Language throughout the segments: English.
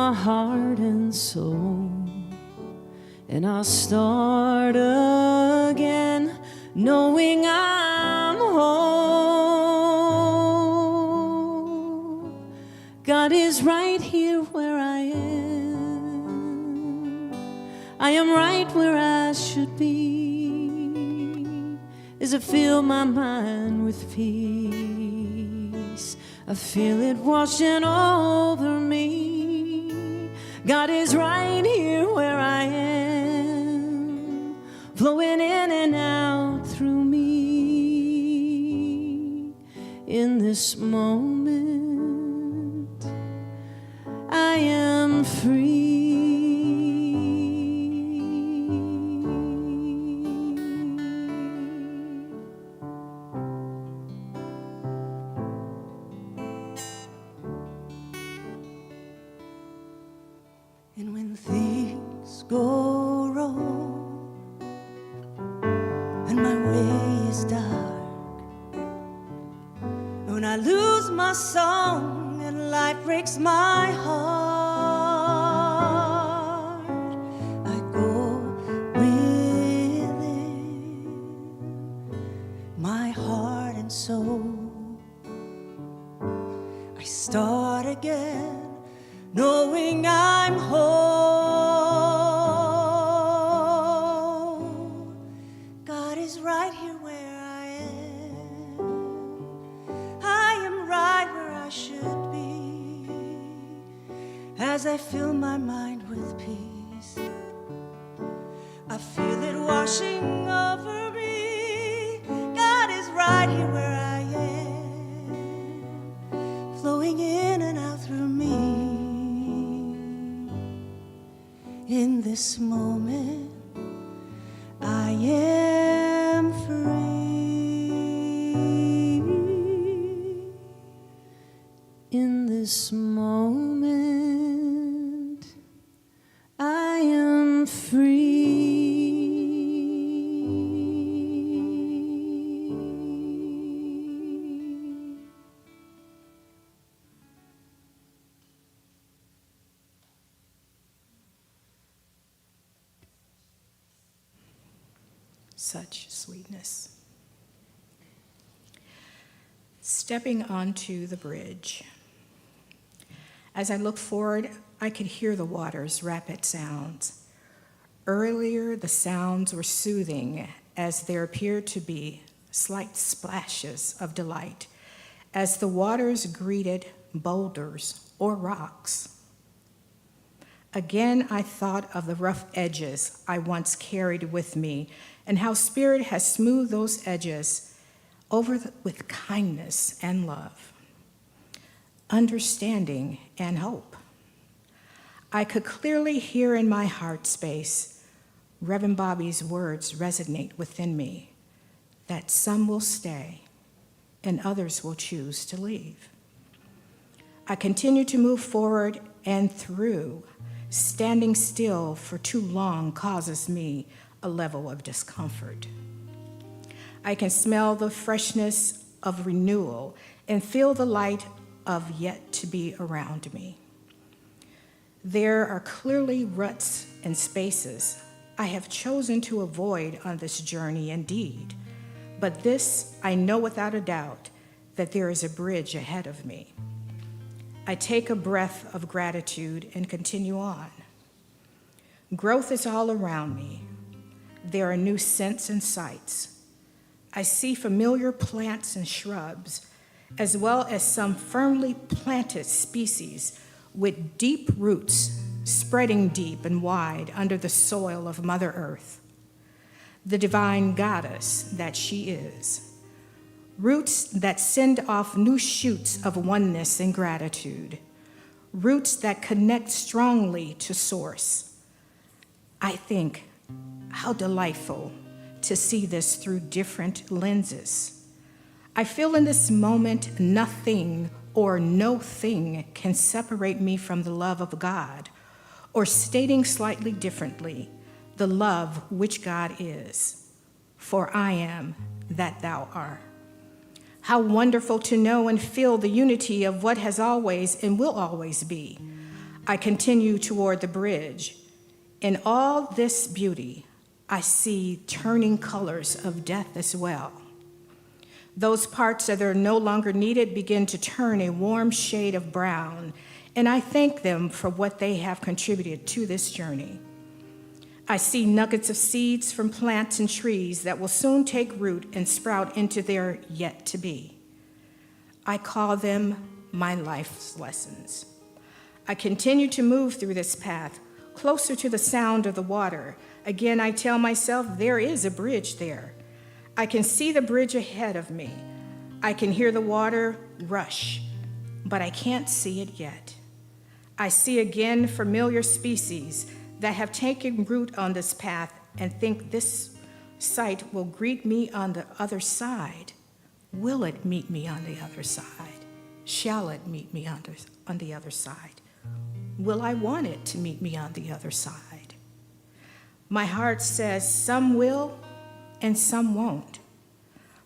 my heart and soul, and I'll start again, knowing I'm whole. God is right here where I am. I am right where I should be, as I fill my mind with peace. I feel it washing over me. God is right here where I am, flowing in and out through me. In this moment, I am free. And when things go wrong and my way is dark, when I lose my song and life breaks my heart, I go within my heart and soul. I start again, knowing I'm whole. God is right here where I am. I am right where I should be, as I fill my mind with peace. I feel it washing over me. God is right here where I am, flowing in and out through me. In this moment, I am free. In this moment, I am free. Such sweetness. Stepping onto the bridge. As I looked forward, I could hear the water's rapid sounds. Earlier, the sounds were soothing, as there appeared to be slight splashes of delight as the waters greeted boulders or rocks. Again, I thought of the rough edges I once carried with me and how Spirit has smoothed those edges over with kindness and love, understanding and hope. I could clearly hear in my heart space Reverend Bobbi's words resonate within me, that some will stay and others will choose to leave. I continue to move forward and through. Standing still for too long causes me a level of discomfort. I can smell the freshness of renewal and feel the light of yet to be around me. There are clearly ruts and spaces I have chosen to avoid on this journey indeed, but this I know without a doubt that there is a bridge ahead of me. I take a breath of gratitude and continue on. Growth is all around me. There are new scents and sights. I see familiar plants and shrubs, as well as some firmly planted species with deep roots spreading deep and wide under the soil of Mother Earth, the divine goddess that she is. Roots that send off new shoots of oneness and gratitude. Roots that connect strongly to Source. I think, how delightful to see this through different lenses. I feel in this moment nothing or no thing can separate me from the love of God, or stating slightly differently, the love which God is. For I am that thou art. How wonderful to know and feel the unity of what has always and will always be. I continue toward the bridge. In all this beauty, I see turning colors of death as well. Those parts that are no longer needed begin to turn a warm shade of brown, and I thank them for what they have contributed to this journey. I see nuggets of seeds from plants and trees that will soon take root and sprout into their yet to be. I call them my life's lessons. I continue to move through this path, closer to the sound of the water. Again, I tell myself there is a bridge there. I can see the bridge ahead of me. I can hear the water rush, but I can't see it yet. I see again familiar species that have taken root on this path and think this sight will greet me on the other side. Will it meet me on the other side? Shall it meet me on the other side? Will I want it to meet me on the other side? My heart says some will and some won't.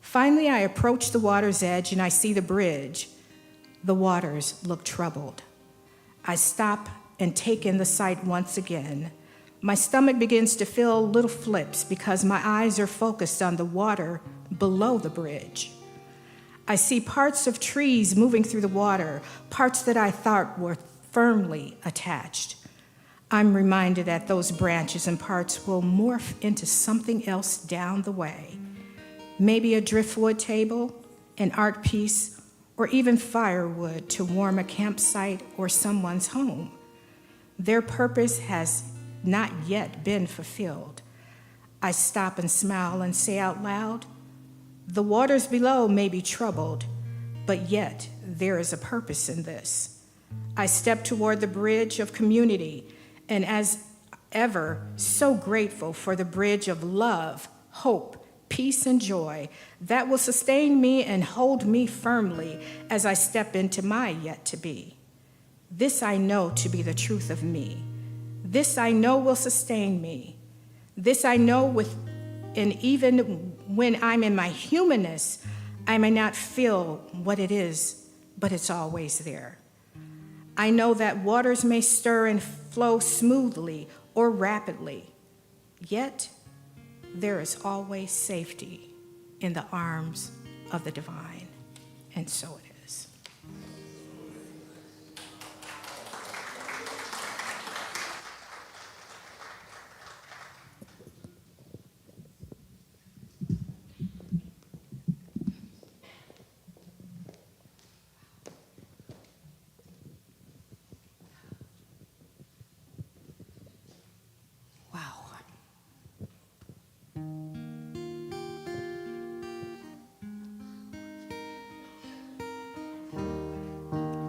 Finally, I approach the water's edge and I see the bridge. The waters look troubled. I stop and take in the sight once again. My stomach begins to feel little flips because my eyes are focused on the water below the bridge. I see parts of trees moving through the water, parts that I thought were firmly attached. I'm reminded that those branches and parts will morph into something else down the way. Maybe a driftwood table, an art piece, or even firewood to warm a campsite or someone's home. Their purpose has not yet been fulfilled. I stop and smile and say out loud, the waters below may be troubled, but yet there is a purpose in this. I step toward the bridge of community, and as ever, so grateful for the bridge of love, hope, peace, and joy that will sustain me and hold me firmly as I step into my yet to be. This I know to be the truth of me. This I know will sustain me. This I know and even when I'm in my humanness, I may not feel what it is, but it's always there. I know that waters may stir and flow smoothly or rapidly, yet there is always safety in the arms of the divine, and so it is.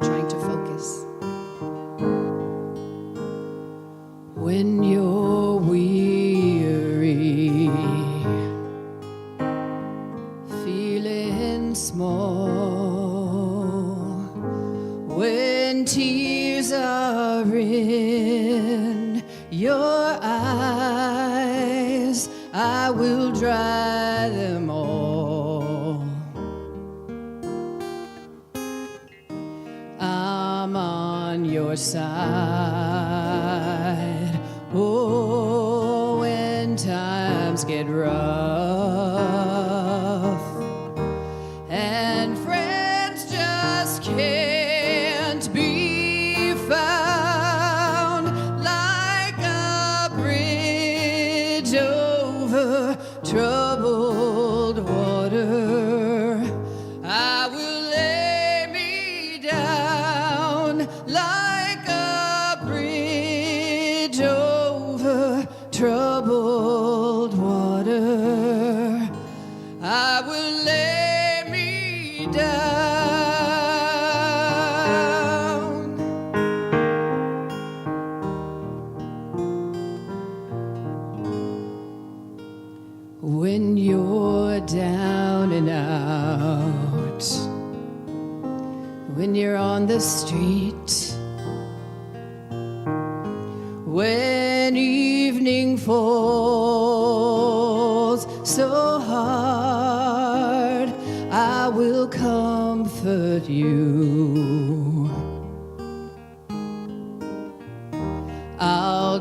Trying to focus. When you're weary, feeling small, when tears are in your eyes, I will dry them all. I'm on your side. Oh, when times get rough and friends just can't be found, like a bridge over troubled water, I will lay me down like a bridge over troubled water. I will lay me down. When you're down and out, when you're on the street, when evening falls so hard, I will comfort you.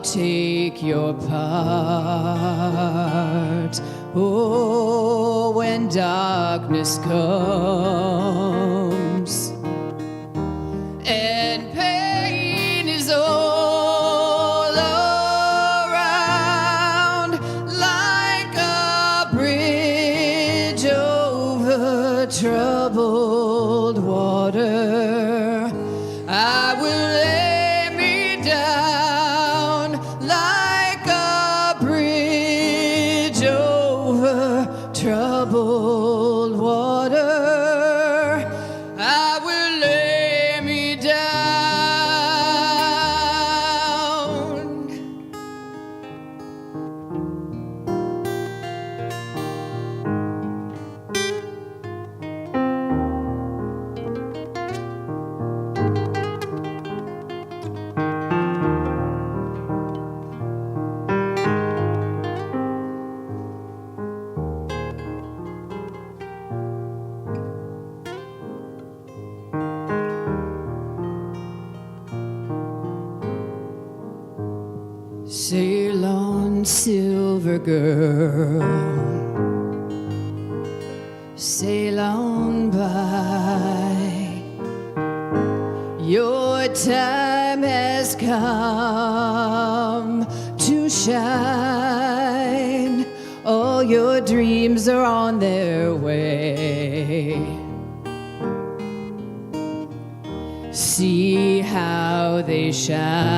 take your part. Oh, when darkness comes and pain is all around, like a bridge over troubled water, I will lay me down like a bridge over troubled water. I will lay me down. Sail on, silver girl, sail on by. Your time has come to shine. All your dreams are on their way. See how they shine.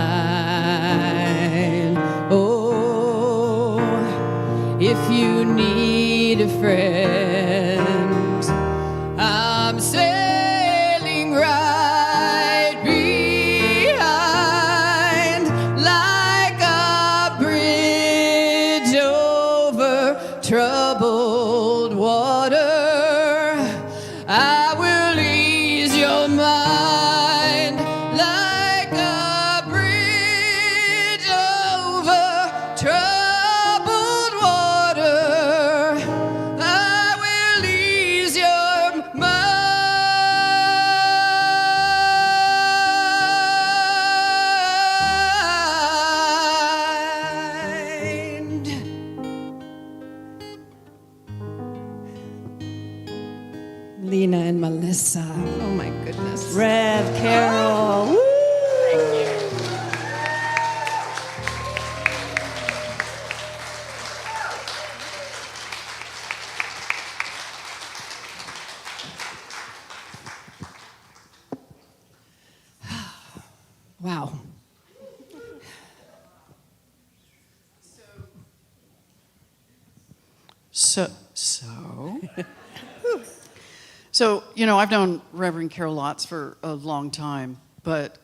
Oh, if you need a friend, I'm sailing right behind, like a bridge over troubled water. I will ease your mind like a bridge over troubled water. I will ease your mind. Lena and Melissa. Oh my goodness. Rev Carol. Woo! Wow. So, you know, I've known Reverend Carol Lotz for a long time, but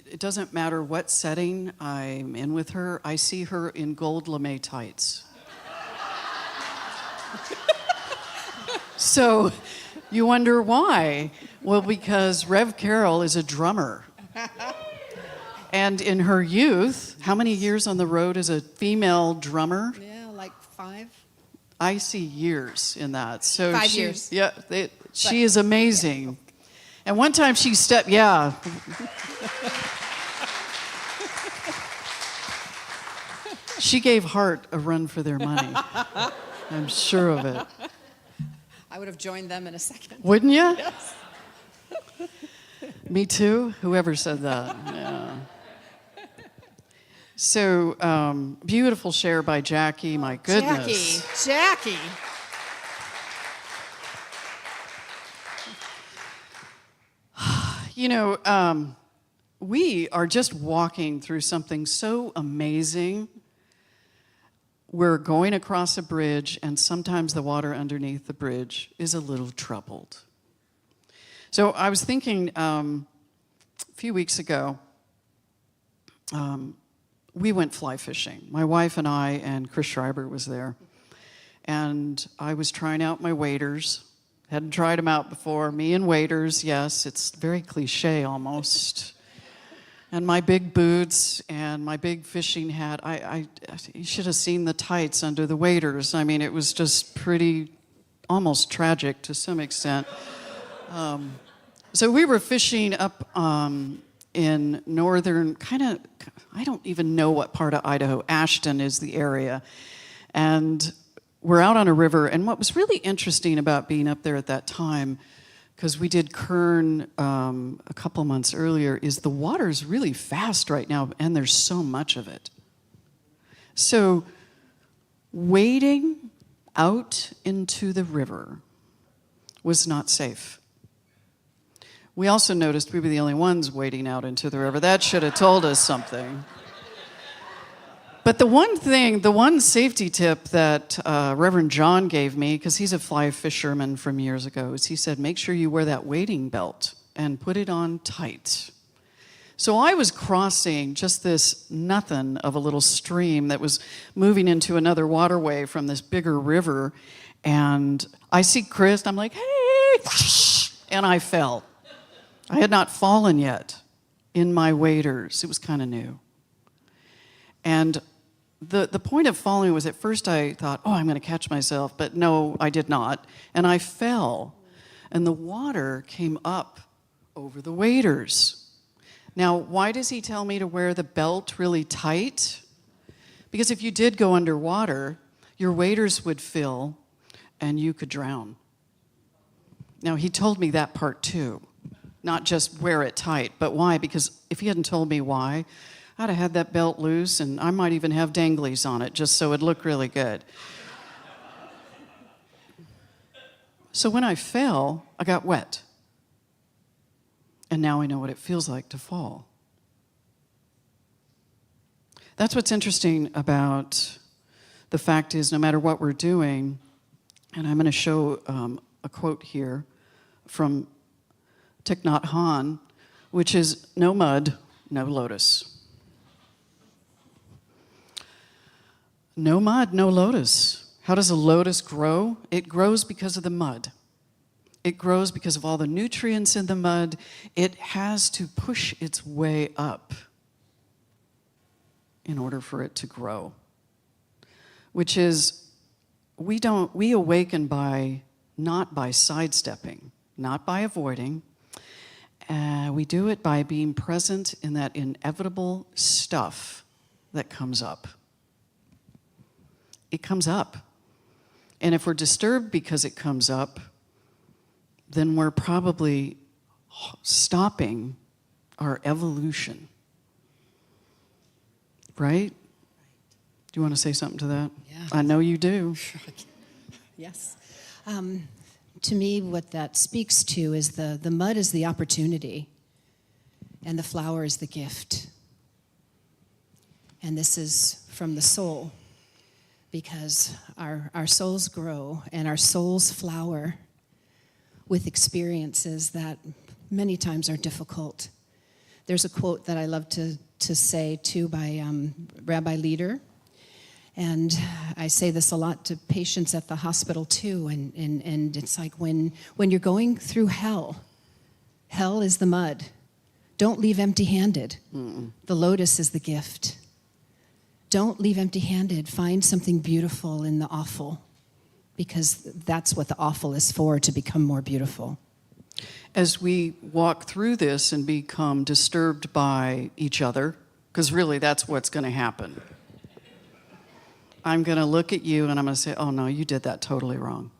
it doesn't matter what setting I'm in with her, I see her in gold lame tights. So, you wonder why? Well, because Rev Carol is a drummer. And in her youth, how many years on the road as a female drummer? Yeah, like 5. I see years in that. So 5 she, years. Yeah, she is amazing. And one time she stepped, yeah. She gave Heart a run for their money. I'm sure of it. I would have joined them in a second. Wouldn't you? Yes. Me too? Whoever said that. Yeah. So, beautiful share by Jackie, my goodness. Jackie. You know, we are just walking through something so amazing. We're going across a bridge, and sometimes the water underneath the bridge is a little troubled. So I was thinking a few weeks ago, we went fly fishing. My wife and I, and Chris Schreiber was there. And I was trying out my waders. Hadn't tried them out before. Me and waders, yes, it's very cliche almost. And my big boots and my big fishing hat. You should have seen the tights under the waders. I mean, it was just pretty, almost tragic to some extent. So we were fishing up in northern, I don't even know what part of Idaho. Ashton is the area. And we're out on a river. And what was really interesting about being up there at that time, because we did Kern a couple months earlier, is the water's really fast right now, and there's so much of it. So wading out into the river was not safe. We also noticed we were the only ones wading out into the river. That should have told us something. But the one safety tip that Reverend John gave me, because he's a fly fisherman from years ago, is he said, make sure you wear that wading belt and put it on tight. So I was crossing just this nothing of a little stream that was moving into another waterway from this bigger river, and I see Chris, and I'm like, hey, and I fell. I had not fallen yet in my waders. It was kind of new. And the point of falling was, at first I thought, oh, I'm going to catch myself, but no, I did not. And I fell, and the water came up over the waders. Now, why does he tell me to wear the belt really tight? Because if you did go underwater, your waders would fill, and you could drown. Now, he told me that part too. Not just wear it tight, but why? Because if he hadn't told me why, I'd have had that belt loose, and I might even have danglies on it just so it'd look really good. So when I fell, I got wet. And now I know what it feels like to fall. That's what's interesting about the fact is, no matter what we're doing, and I'm going to show a quote here from Thich Nhat Hanh, which is, no mud, no lotus. No mud, no lotus. How does a lotus grow? It grows because of the mud. It grows because of all the nutrients in the mud. It has to push its way up in order for it to grow. Which is, we awaken not by sidestepping, not by avoiding. We do it by being present in that inevitable stuff that comes up. It comes up. And if we're disturbed because it comes up, then we're probably stopping our evolution. Right? Do you want to say something to that? Yeah. I know you do. Yes. To me, what that speaks to is the mud is the opportunity, and the flower is the gift. And this is from the soul, because our souls grow and our souls flower with experiences that many times are difficult. There's a quote that I love to say too by Rabbi Leader. And I say this a lot to patients at the hospital too, and it's like when you're going through hell is the mud. Don't leave empty-handed. The lotus is the gift. Don't leave empty-handed. Find something beautiful in the awful, because that's what the awful is for, to become more beautiful. As we walk through this and become disturbed by each other, because really that's what's going to happen. I'm going to look at you and I'm going to say, oh no, you did that totally wrong.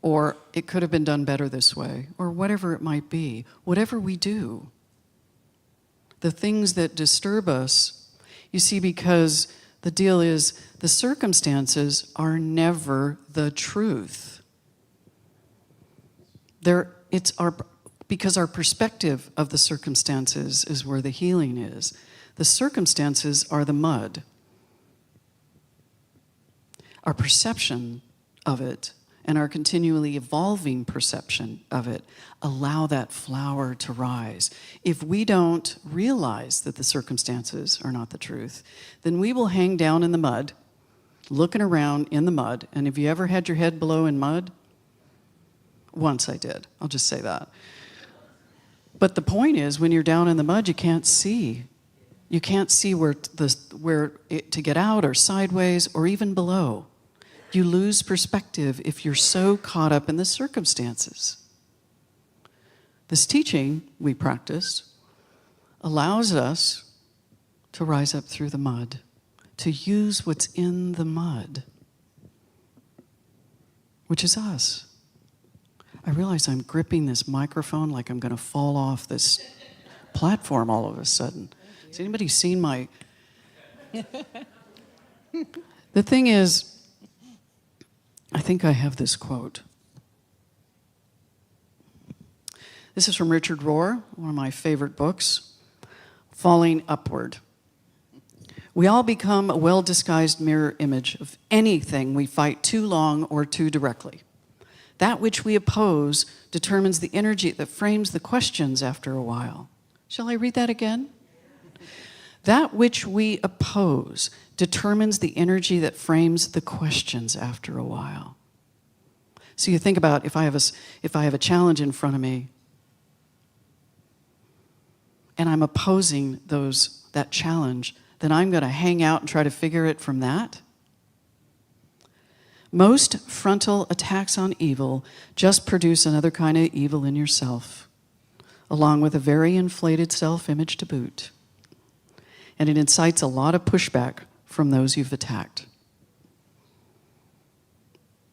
Or it could have been done better this way, or whatever it might be. Whatever we do, the things that disturb us, you see, because the deal is the circumstances are never the truth. Because our perspective of the circumstances is where the healing is. The circumstances are the mud. Our perception of it and our continually evolving perception of it allow that flower to rise. If we don't realize that the circumstances are not the truth, then we will hang down in the mud, looking around in the mud. And have you ever had your head below in mud? Once I did. I'll just say that. But the point is, when you're down in the mud, you can't see. You can't see where to get out, or sideways, or even below. You lose perspective if you're so caught up in the circumstances. This teaching we practice allows us to rise up through the mud, to use what's in the mud, which is us. I realize I'm gripping this microphone like I'm going to fall off this platform all of a sudden. Has anybody seen my... The thing is, I think I have this quote. This is from Richard Rohr, one of my favorite books, Falling Upward. We all become a well-disguised mirror image of anything we fight too long or too directly. That which we oppose determines the energy that frames the questions after a while. Shall I read that again? That which we oppose determines the energy that frames the questions after a while. So you think about if I have a challenge in front of me and I'm opposing that challenge, then I'm going to hang out and try to figure it from that. Most frontal attacks on evil just produce another kind of evil in yourself, along with a very inflated self-image to boot. And it incites a lot of pushback from those you've attacked.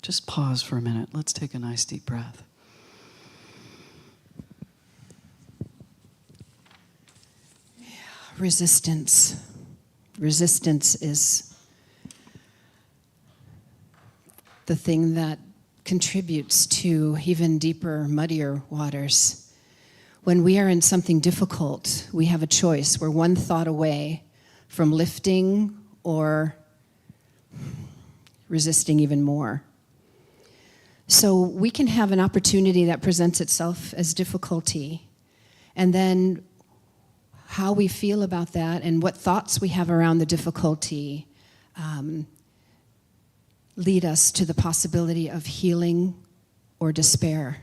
Just pause for a minute. Let's take a nice deep breath. Resistance. Resistance is the thing that contributes to even deeper, muddier waters. When we are in something difficult, we have a choice. We're one thought away from lifting or resisting even more. So we can have an opportunity that presents itself as difficulty, and then how we feel about that and what thoughts we have around the difficulty lead us to the possibility of healing or despair.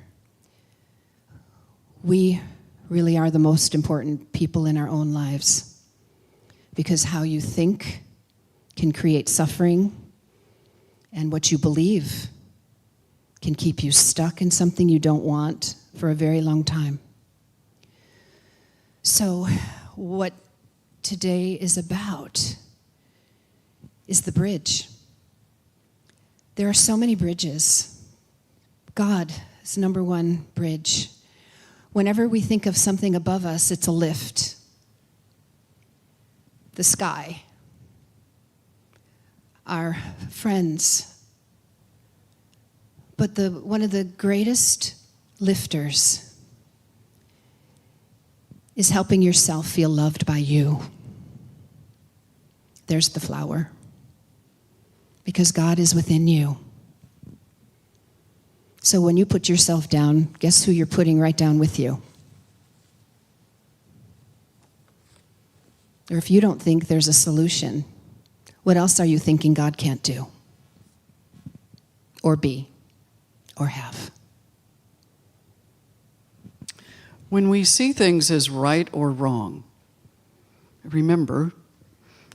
We really are the most important people in our own lives, because how you think can create suffering, and what you believe can keep you stuck in something you don't want for a very long time. So what today is about is the bridge. There are so many bridges. God is number one bridge. Whenever we think of something above us, it's a lift. The sky, our friends. But one of the greatest lifters is helping yourself feel loved by you. There's the flower. Because God is within you. So when you put yourself down, guess who you're putting right down with you? Or if you don't think there's a solution, what else are you thinking God can't do? Or be? Or have? When we see things as right or wrong, remember,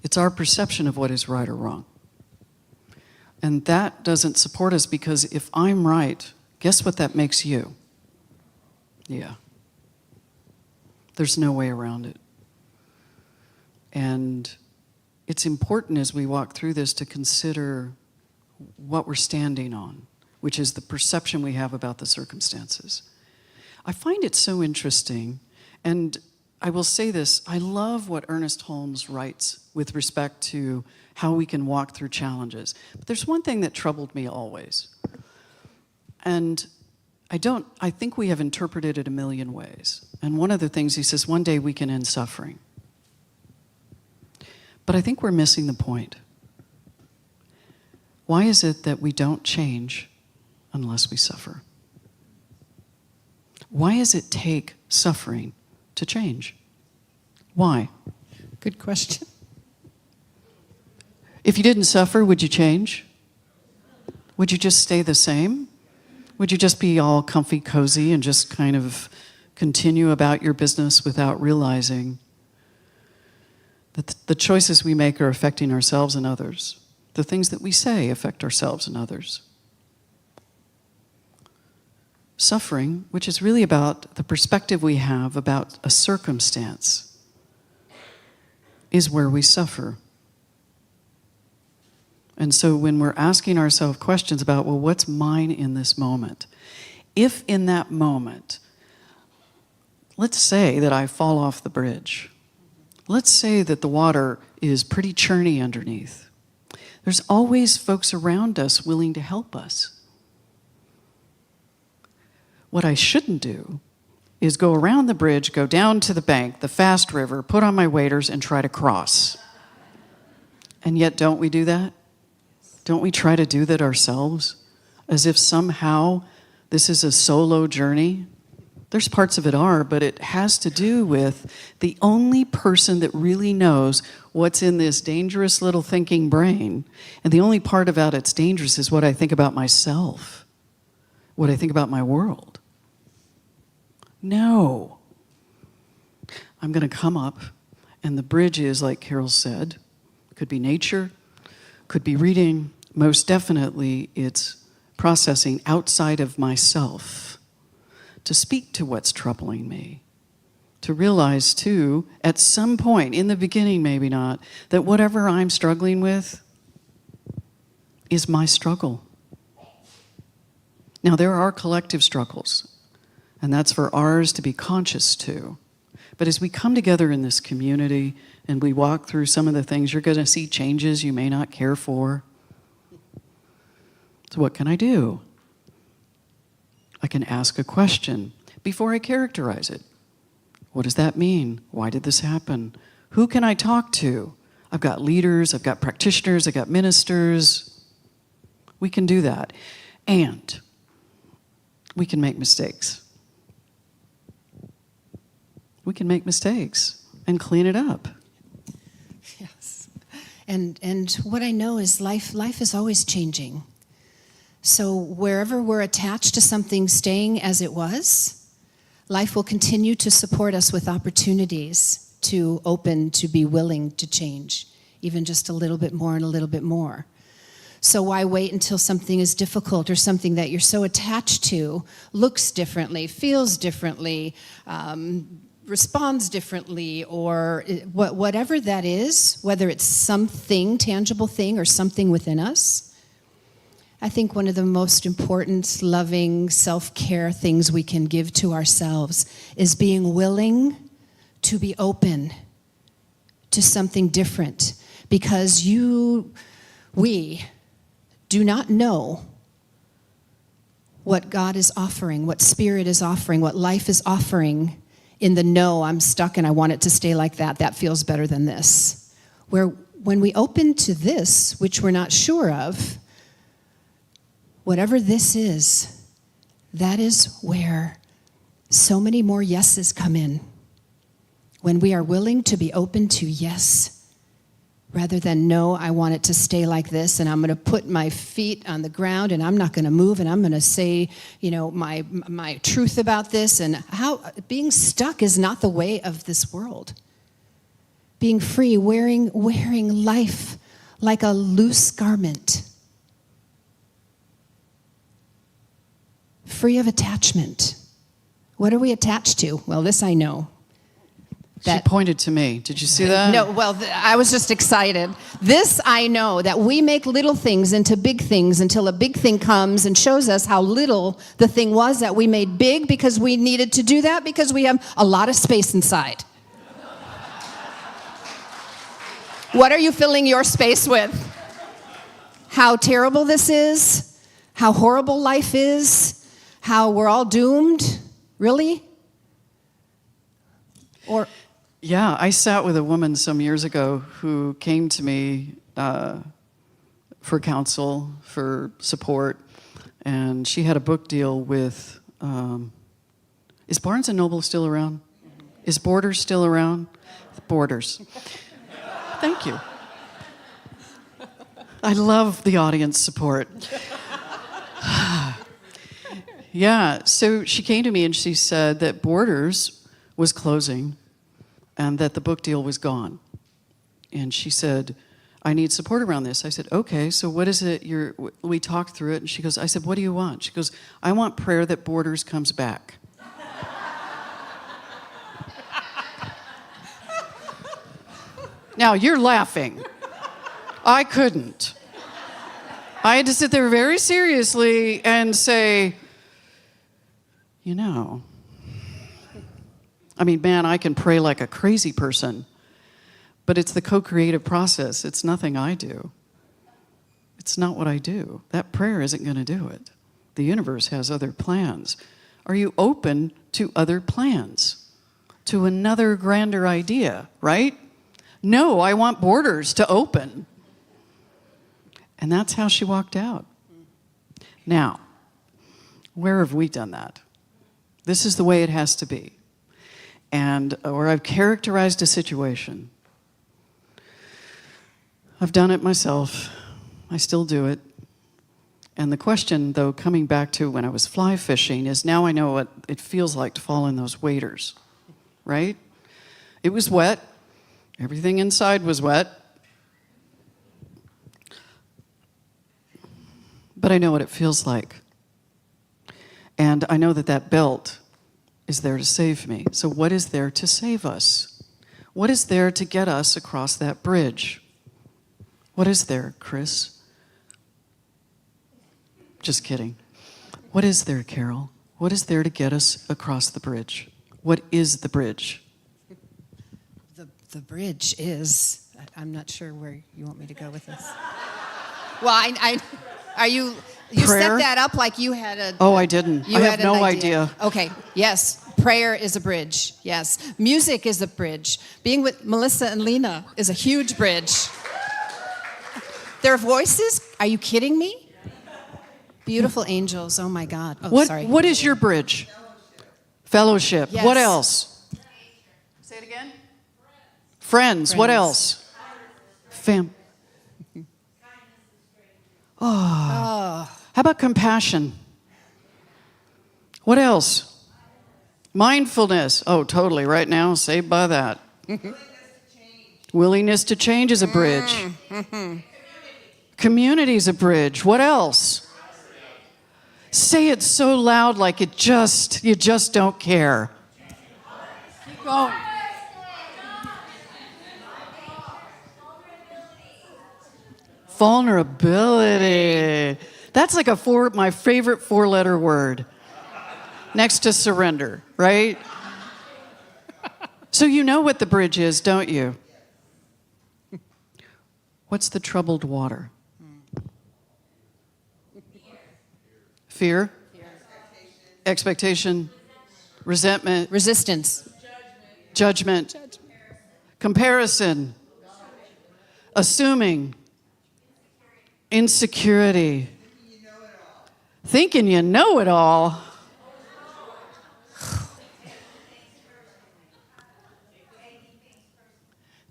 it's our perception of what is right or wrong. And that doesn't support us, because if I'm right, guess what that makes you? Yeah. There's no way around it. And it's important as we walk through this to consider what we're standing on, which is the perception we have about the circumstances. I find it so interesting, and I will say this, I love what Ernest Holmes writes with respect to how we can walk through challenges. But there's one thing that troubled me always. And I think we have interpreted it a million ways. And one of the things he says, one day we can end suffering. But I think we're missing the point. Why is it that we don't change unless we suffer? Why does it take suffering to change? Why? Good question. If you didn't suffer, would you change? Would you just stay the same? Would you just be all comfy, cozy, and just kind of continue about your business without realizing that the choices we make are affecting ourselves and others? The things that we say affect ourselves and others. suffering, which is really about the perspective we have about a circumstance, is where we suffer. And so when we're asking ourselves questions about, well, what's mine in this moment? If in that moment, let's say that I fall off the bridge. Let's say that the water is pretty churny underneath. There's always folks around us willing to help us. What I shouldn't do is go around the bridge, go down to the bank, the fast river, put on my waders, and try to cross. And yet, don't we do that? Don't we try to do that ourselves? As if somehow this is a solo journey? There's parts of it are, but it has to do with the only person that really knows what's in this dangerous little thinking brain. And the only part about it's dangerous is what I think about myself, what I think about my world. No. I'm going to come up, and the bridge is, like Carol said, could be nature, could be reading. Most definitely, it's processing outside of myself to speak to what's troubling me, to realize, too, at some point, in the beginning maybe not, that whatever I'm struggling with is my struggle. Now, there are collective struggles, and that's for ours to be conscious to. But as we come together in this community and we walk through some of the things, you're going to see changes you may not care for. So what can I do? I can ask a question before I characterize it. What does that mean? Why did this happen? Who can I talk to? I've got leaders, I've got practitioners, I've got ministers. We can do that. And we can make mistakes. We can make mistakes and clean it up. Yes. And what I know is life is always changing. So wherever we're attached to something staying as it was, life will continue to support us with opportunities to open, to be willing to change, even just a little bit more and a little bit more. So why wait until something is difficult or something that you're so attached to looks differently, feels differently, responds differently, or whatever that is, whether it's something, tangible thing, or something within us. I think one of the most important, loving, self-care things we can give to ourselves is being willing to be open to something different, because we do not know what God is offering, what Spirit is offering, what life is offering in the no, I'm stuck and I want it to stay like that. That feels better than this. When we open to this, which we're not sure of, whatever this is, that is where so many more yeses come in. When we are willing to be open to yes, rather than no, I want it to stay like this, and I'm going to put my feet on the ground, and I'm not going to move, and I'm going to say, my truth about this, and how being stuck is not the way of this world. Being free, wearing life like a loose garment. Free of attachment. What are we attached to? Well, this I know. She pointed to me. Did you see that? No, well, I was just excited. This I know, that we make little things into big things until a big thing comes and shows us how little the thing was that we made big, because we needed to do that because we have a lot of space inside. What are you filling your space with? How terrible this is? How horrible life is? How we're all doomed? Really? Or... Yeah, I sat with a woman some years ago who came to me for counsel, for support, and she had a book deal with, is Barnes & Noble still around? Is Borders still around? Borders. Thank you. I love the audience support. Yeah, so she came to me and she said that Borders was closing and that the book deal was gone. And she said, I need support around this. I said, okay, so what is it we talked through it, and she goes, I said, what do you want? She goes, I want prayer that Borders comes back. Now, you're laughing. I couldn't. I had to sit there very seriously and say, you know, I mean, man, I can pray like a crazy person, but it's the co-creative process. It's nothing I do. It's not what I do. That prayer isn't going to do it. The universe has other plans. Are you open to other plans? To another grander idea, right? No, I want Borders to open. And that's how she walked out. Now, where have we done that? This is the way it has to be. And where I've characterized a situation. I've done it myself. I still do it. And the question, though, coming back to when I was fly fishing, is now I know what it feels like to fall in those waders, right? It was wet. Everything inside was wet. But I know what it feels like. And I know that that belt is there to save me. So what is there to save us? What is there to get us across that bridge? What is there, Chris? Just kidding. What is there, Carol? What is there to get us across the bridge? What is the bridge? The bridge is, I'm not sure where you want me to go with this. Well, you Prayer? set that up like you had a... Oh, I didn't. I have no idea. Okay, yes. Prayer is a bridge, yes. Music is a bridge. Being with Melissa and Lena is a huge bridge. Their voices, are you kidding me? Beautiful angels, oh my God. Oh, sorry. What is your bridge? Fellowship. Yes. What else? Say it again. Friends. What else? Oh. How about compassion? What else? Mindfulness. Oh, totally. Right now, saved by that. Willingness to change is a bridge. Community is a bridge. What else? Say it so loud like you just don't care. Keep going. Vulnerability. That's like my favorite four-letter word. Next to surrender, right? So you know what the bridge is, don't you? What's the troubled water? Fear? Expectation? Resentment? Resistance. Judgment? Comparison? Assuming? Insecurity? Thinking you know it all.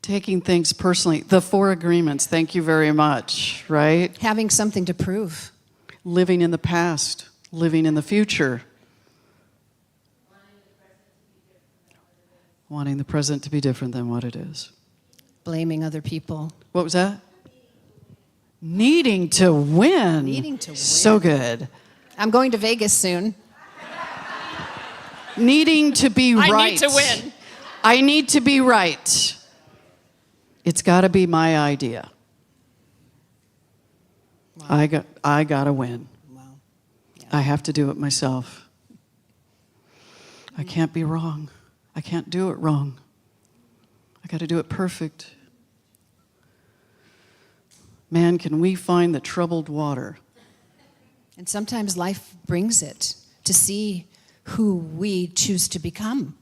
Taking things personally. The 4 agreements, thank you very much, right? Having something to prove. Living in the past, living in the future. Wanting the present to be different than what it is. Blaming other people. What was that? Needing to win. Needing to win. So good. I'm going to Vegas soon. Needing to be right. I need to win. I need to be right. It's got to be my idea. Wow. I got to win. Wow. Yeah. I have to do it myself. I can't be wrong. I can't do it wrong. I got to do it perfect. Man, can we find the troubled water? And sometimes life brings it to see who we choose to become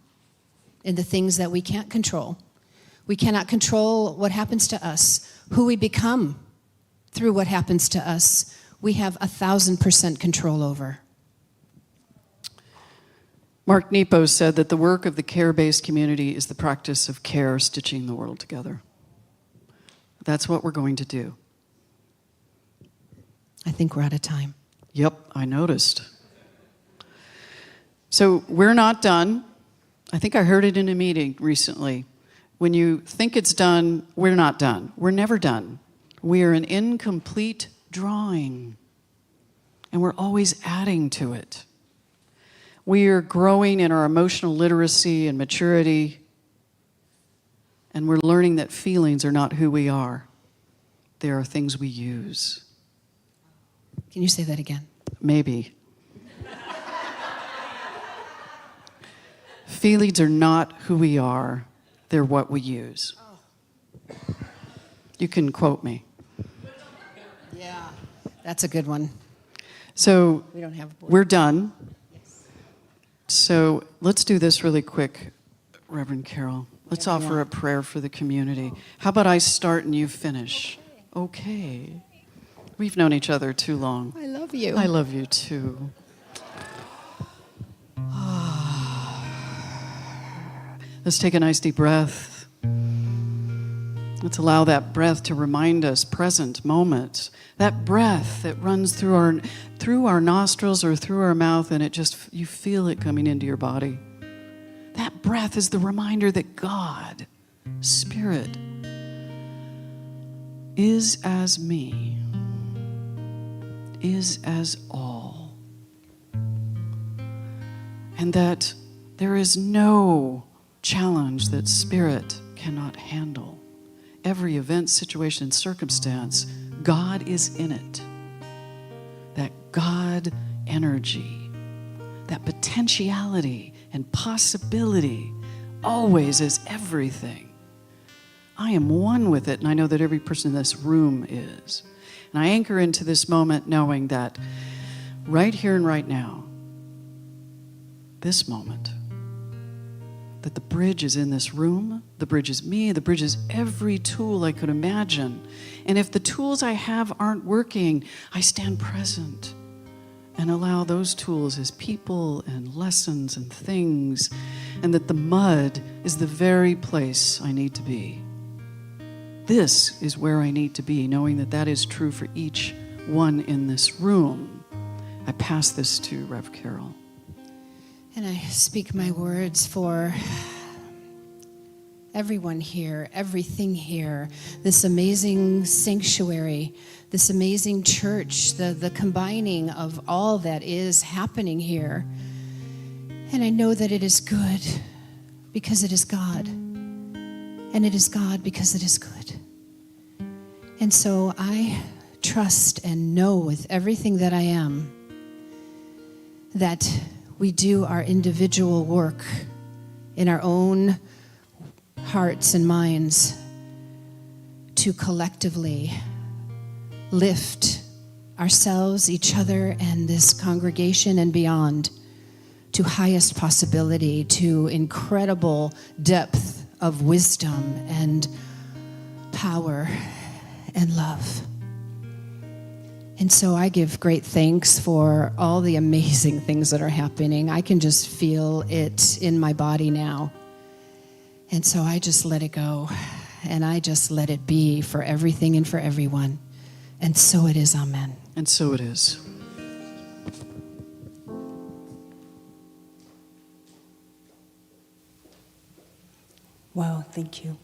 in the things that we can't control. We cannot control what happens to us. Who we become through what happens to us, we have 1,000% control over. Mark Nepo said that the work of the care-based community is the practice of care stitching the world together. That's what we're going to do. I think we're out of time. Yep, I noticed. So we're not done. I think I heard it in a meeting recently. When you think it's done, we're not done. We're never done. We are an incomplete drawing, and we're always adding to it. We are growing in our emotional literacy and maturity, and we're learning that feelings are not who we are. They are things we use. Can you say that again? Maybe. Feelings are not who we are. They're what we use. You can quote me. Yeah. That's a good one. So We don't have a board. we're done. So let's do this really quick, Reverend Carol. Let's offer a prayer for the community. How about I start and you finish? Okay. We've known each other too long. I love you. I love you too. Let's take a nice deep breath. Let's allow that breath to remind us, present moment. That breath that runs through our nostrils or through our mouth, and you feel it coming into your body. That breath is the reminder that God, Spirit, is as me, is as all. And that there is no challenge that Spirit cannot handle. Every event, situation, and circumstance, God is in it. That God energy, that potentiality and possibility always is everything. I am one with it, and I know that every person in this room is. And I anchor into this moment knowing that right here and right now, this moment, that the bridge is in this room, the bridge is me, the bridge is every tool I could imagine. And if the tools I have aren't working, I stand present and allow those tools as people and lessons and things, and that the mud is the very place I need to be. This is where I need to be, knowing that that is true for each one in this room. I pass this to Rev Carol. And I speak my words for everyone here, everything here, this amazing sanctuary, this amazing church, the combining of all that is happening here. And I know that it is good because it is God. And it is God because it is good. And so I trust and know with everything that I am that we do our individual work in our own hearts and minds to collectively lift ourselves, each other, and this congregation and beyond to highest possibility, to incredible depth of wisdom and power and love. And so I give great thanks for all the amazing things that are happening. I can just feel it in my body now. And so I just let it go, and I just let it be for everything and for everyone. And so it is, amen. And so it is. Wow, thank you.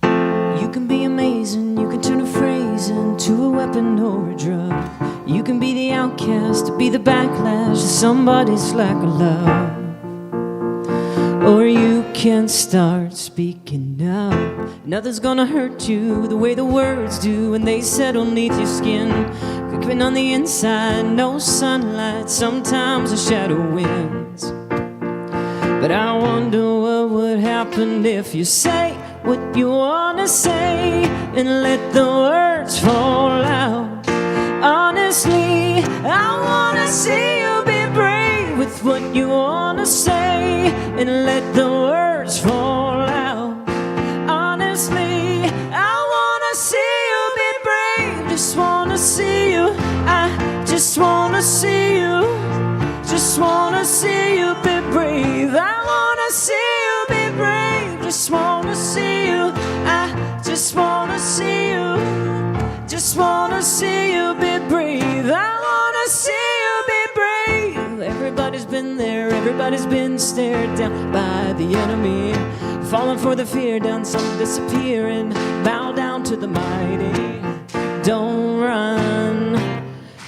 You can be amazing, you can turn a phrase into a weapon or a drug. You can be the outcast, be the backlash of somebody's lack of love. Or you can start speaking up. Nothing's gonna hurt you the way the words do when they settle neath your skin. Cooking on the inside, no sunlight, sometimes a shadow wins. But I wonder what would happen if you say what you wanna say and let the words fall out. Honestly, I wanna see you be brave with what you wanna say and let the words fall out. Honestly, I wanna see you be brave. Just wanna see you. I just wanna see you. Just wanna see you be brave. I wanna see you be brave. Just wanna see you. I just wanna see you. Just wanna see you be brave. I wanna see you be brave. Everybody's been there. Everybody's been stared down by the enemy, falling for the fear, done some disappearing. Bow down to the mighty. Don't run.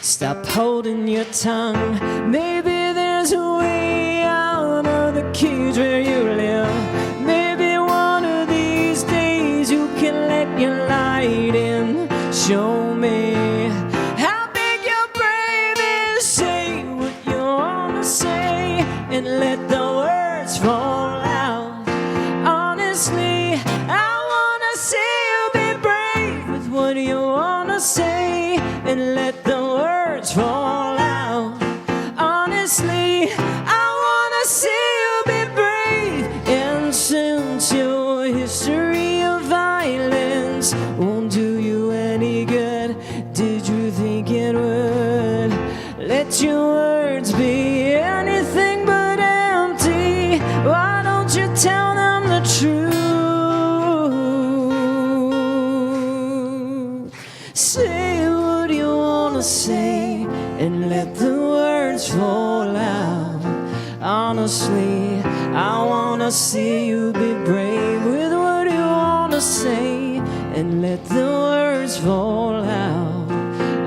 Stop holding your tongue. Maybe there's a way out of the cage where you live. Maybe one of these days you can let your light in. Show me how big your brave is. Say what you wanna say and let the words fall out. Honestly, I wanna see you be brave with what you wanna say and let the words fall out. Honestly, I wanna see you be brave. And since your history of violence won't do you any good, did you think it would? Let your words be anything but empty. Why don't you tell them the truth? Say what you wanna say and let the words fall out. Honestly, I wanna see you be brave with what you wanna say and let the words fall out.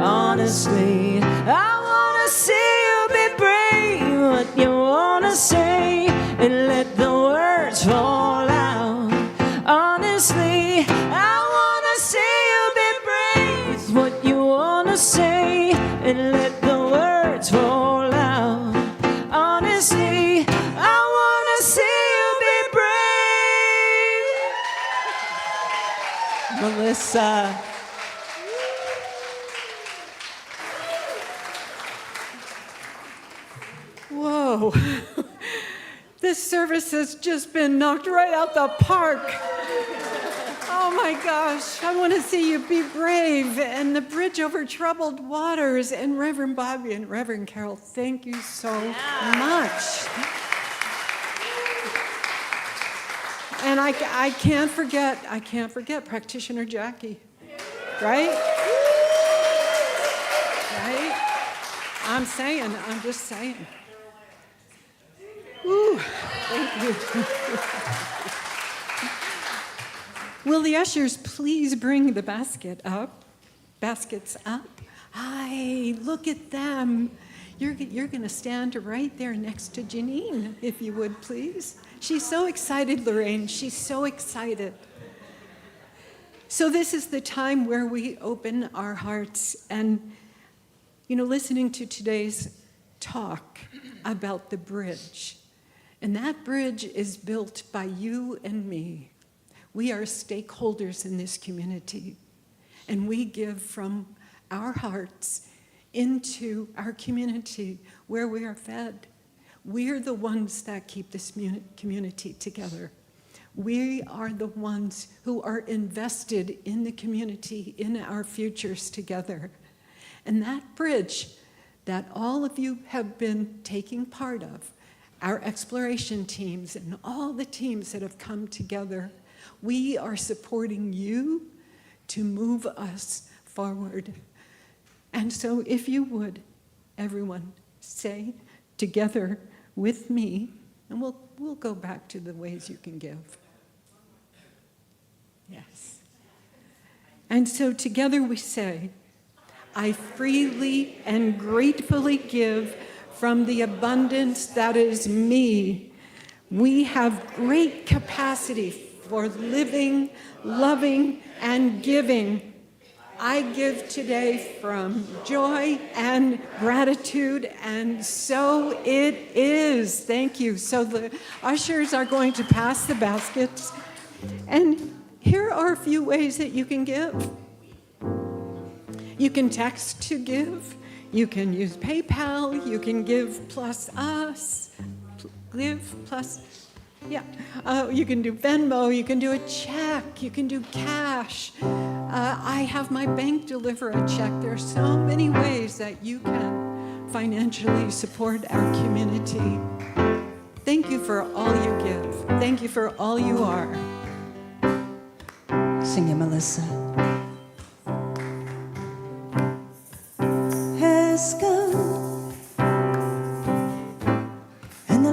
Honestly, I wanna see you be brave what you wanna say and let the words fall out. Honestly, I wanna see you be brave what you wanna say and let the words fall out. Honestly, I wanna see you be brave. Melissa. Whoa. This service has just been knocked right out the park. Oh my gosh, I want to see you be brave. And the Bridge Over Troubled Waters, and Reverend Bobbi and Reverend Carol, thank you so much. And I can't forget Practitioner Jackie, right? Right? I'm just saying. Ooh, thank you. Will the ushers please bring the baskets up? Hi, look at them. You're going to stand right there next to Janine, if you would, please. She's so excited, Lorraine. She's so excited. So this is the time where we open our hearts. And, listening to today's talk about the bridge. And that bridge is built by you and me. We are stakeholders in this community, and we give from our hearts into our community where we are fed. We're the ones that keep this community together. We are the ones who are invested in the community, in our futures together. And that bridge that all of you have been taking part of, our exploration teams and all the teams that have come together, we are supporting you to move us forward. And so if you would, everyone, say together with me, and we'll go back to the ways you can give. Yes. And so together we say, I freely and gratefully give from the abundance that is me. We have great capacity for living, loving, and giving. I give today from joy and gratitude, and so it is. Thank you. So the ushers are going to pass the baskets, and here are a few ways that you can give. You can text to give. You can use PayPal. You can give plus us. Give plus, yeah. You can do Venmo. You can do a check. You can do cash. I have my bank deliver a check. There are so many ways that you can financially support our community. Thank you for all you give. Thank you for all you are. Sing it, Melissa. Has come, and the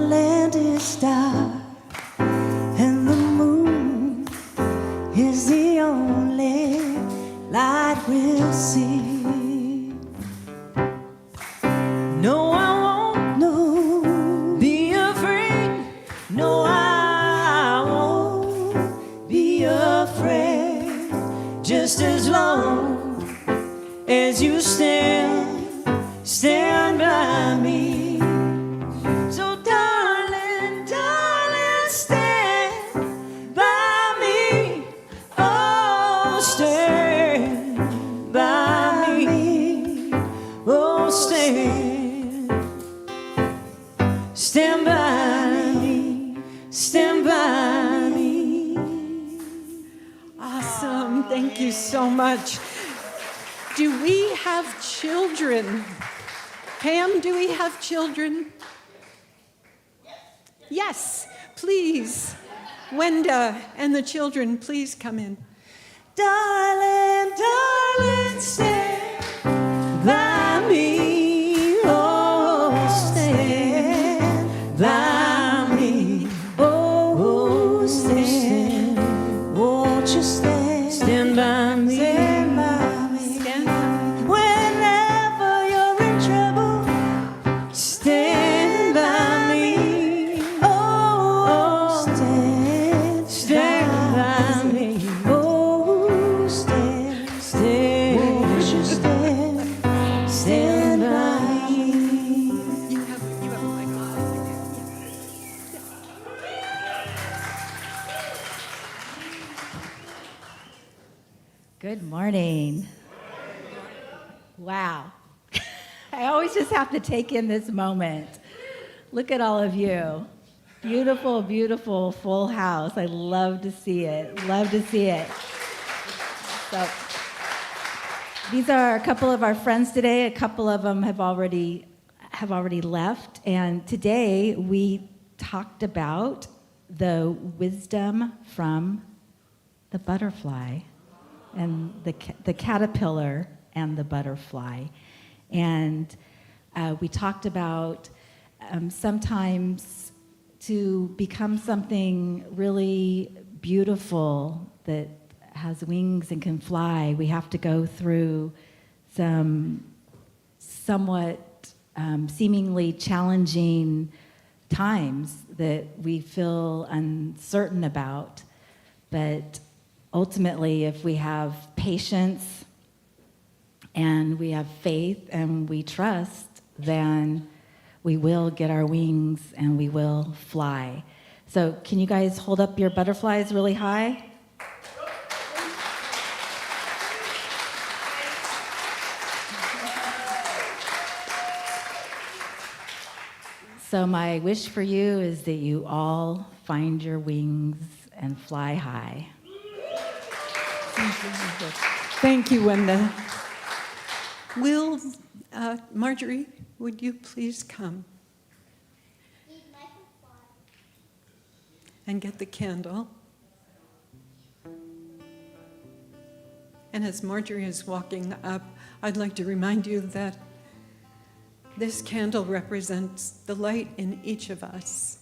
stand by me, stand by me. Awesome. Thank you so much. Do we have children? Pam, do we have children? Yes, please. Wenda and the children, please come in. Darling, darling, stand by me. Oh, stand by me. Oh, stand. Won't you stand? Stand by me. Stand by me. Stand by. Whenever you're in trouble, stand by me. Oh, stand, stand by me. Oh, stand, stand, won't you stand, stand by me. You have a microphone. Good morning. Wow. I always just have to take in this moment. Look at all of you. Beautiful, beautiful, full house. I love to see it. Love to see it. So, these are a couple of our friends today. A couple of them have already left. And today we talked about the wisdom from the butterfly and the caterpillar and the butterfly. And we talked about sometimes to become something really beautiful that has wings and can fly, we have to go through some somewhat seemingly challenging times that we feel uncertain about. But ultimately, if we have patience and we have faith and we trust, then we will get our wings and we will fly. So can you guys hold up your butterflies really high? So my wish for you is that you all find your wings and fly high. Thank you, Wenda. Will, Marjorie, would you please come and get the candle? And as Marjorie is walking up, I'd like to remind you that this candle represents the light in each of us,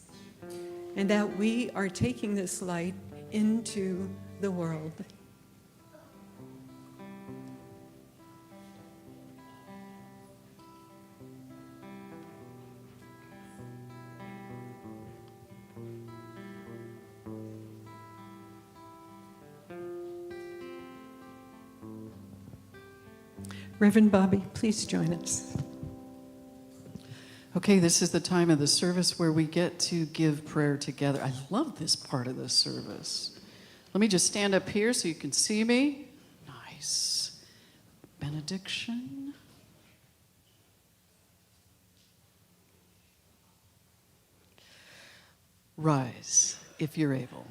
and that we are taking this light into the world. Reverend Bobbi, please join us. Okay, this is the time of the service where we get to give prayer together. I love this part of the service. Let me just stand up here so you can see me. Nice. Benediction. Rise, if you're able.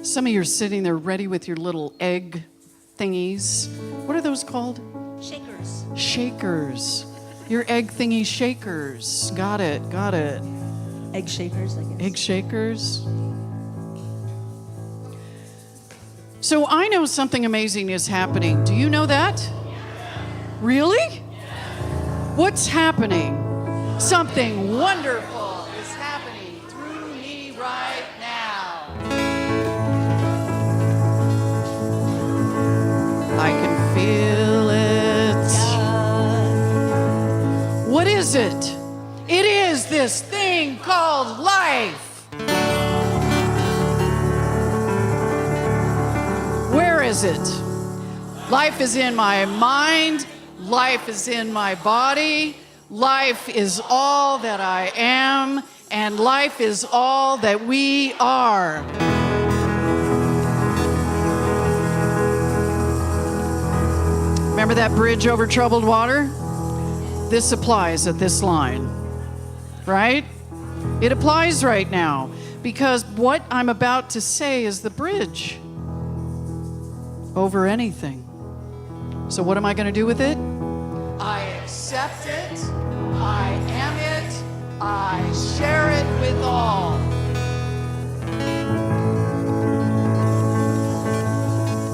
Some of you are sitting there ready with your little egg thingies. What are those called? Shakers. Shakers. Your egg thingy shakers. Got it, got it. Egg shakers, I guess. Egg shakers. So I know something amazing is happening. Do you know that? Really? What's happening? Something wonderful is happening through me right now. I can feel it. What is it? It is this thing called life. Where is it? Life is in my mind. Life is in my body. Life is all that I am, and life is all that we are. Remember that bridge over troubled water? This applies at this line, right? It applies right now because what I'm about to say is the bridge over anything. So what am I going to do with it? I accept it. I am it. I share it with all.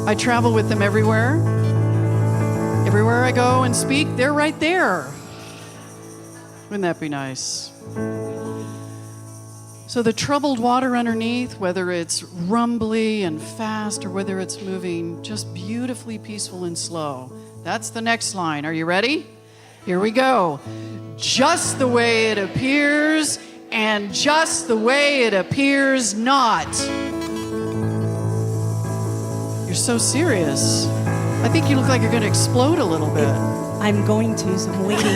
I travel with them everywhere. Everywhere I go and speak, they're right there. Wouldn't that be nice? So the troubled water underneath, whether it's rumbly and fast or whether it's moving just beautifully peaceful and slow, that's the next line. Are you ready? Here we go. Just the way it appears and just the way it appears not. You're so serious. I think you look like you're going to explode a little bit. I'm going to, so I'm waiting.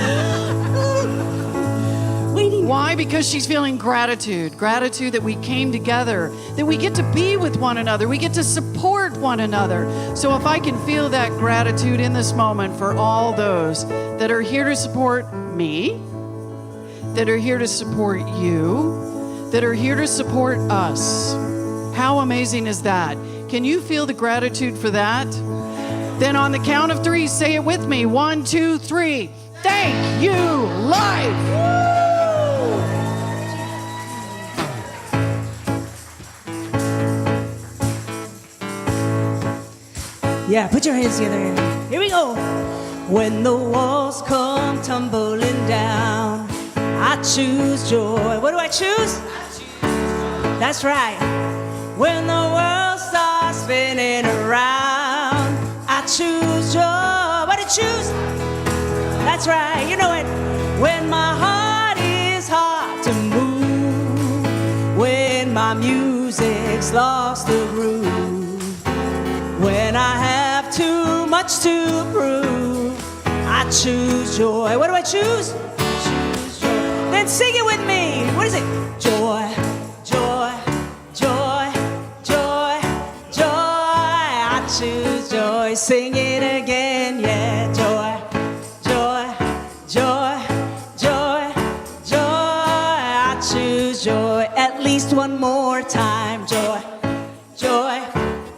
Why? Because she's feeling gratitude. Gratitude that we came together, that we get to be with one another, we get to support one another. So if I can feel that gratitude in this moment for all those that are here to support me, that are here to support you, that are here to support us. How amazing is that? Can you feel the gratitude for that? Then on the count of 3, say it with me. 1, 2, 3. Thank you, life. Yeah, put your hands together. Here we go. When the walls come tumbling down, I choose joy. What do I choose? That's right. When the world starts spinning around, I choose joy. What do you choose? That's right. You know it. When my heart is hard to move, when my music's lost the groove, when I have too much to prove, I choose joy. What do I choose? Choose joy. Then sing it with me. What is it? Joy, joy, joy, joy, joy. I choose joy. Sing it again, yeah. Joy, joy, joy, joy, joy. I choose joy. At least one more time. Joy, joy,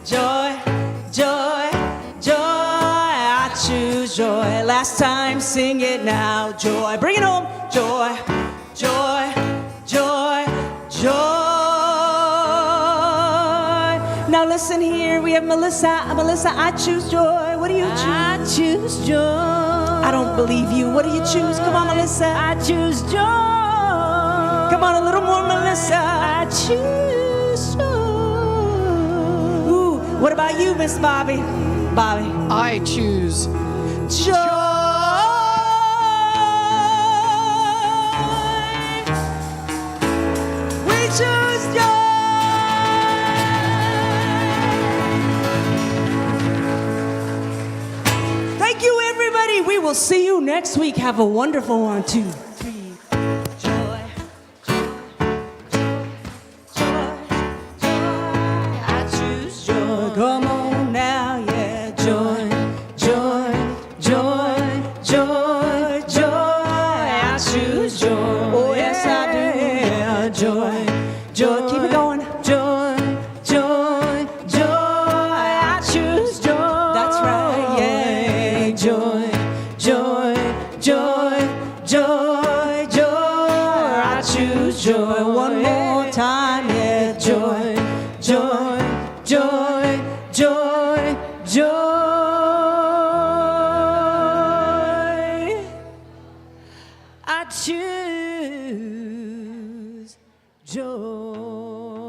joy. Joy, joy, I choose joy. Last time, sing it now. Joy, bring it home. Joy, joy, joy, joy. Now listen here, we have Melissa. Melissa, I choose joy. What do you choose? I choose joy. I don't believe you. What do you choose? Come on, Melissa. I choose joy. Come on, a little more, Melissa. I choose joy. What about you, Miss Bobby? Bobby. I choose joy. We choose joy. Thank you, everybody. We will see you next week. Have a wonderful one, 2, 3. Joy. Come on now, yeah, joy, joy, joy, joy, joy. I choose joy. Oh yes, I do. Joy, joy. Keep it going. Joy, joy, joy. I choose joy. That's right, yeah. Joy, joy, joy, joy, joy. I choose joy. One more time, yeah. Joy, joy, joy. Joy, joy. I choose joy.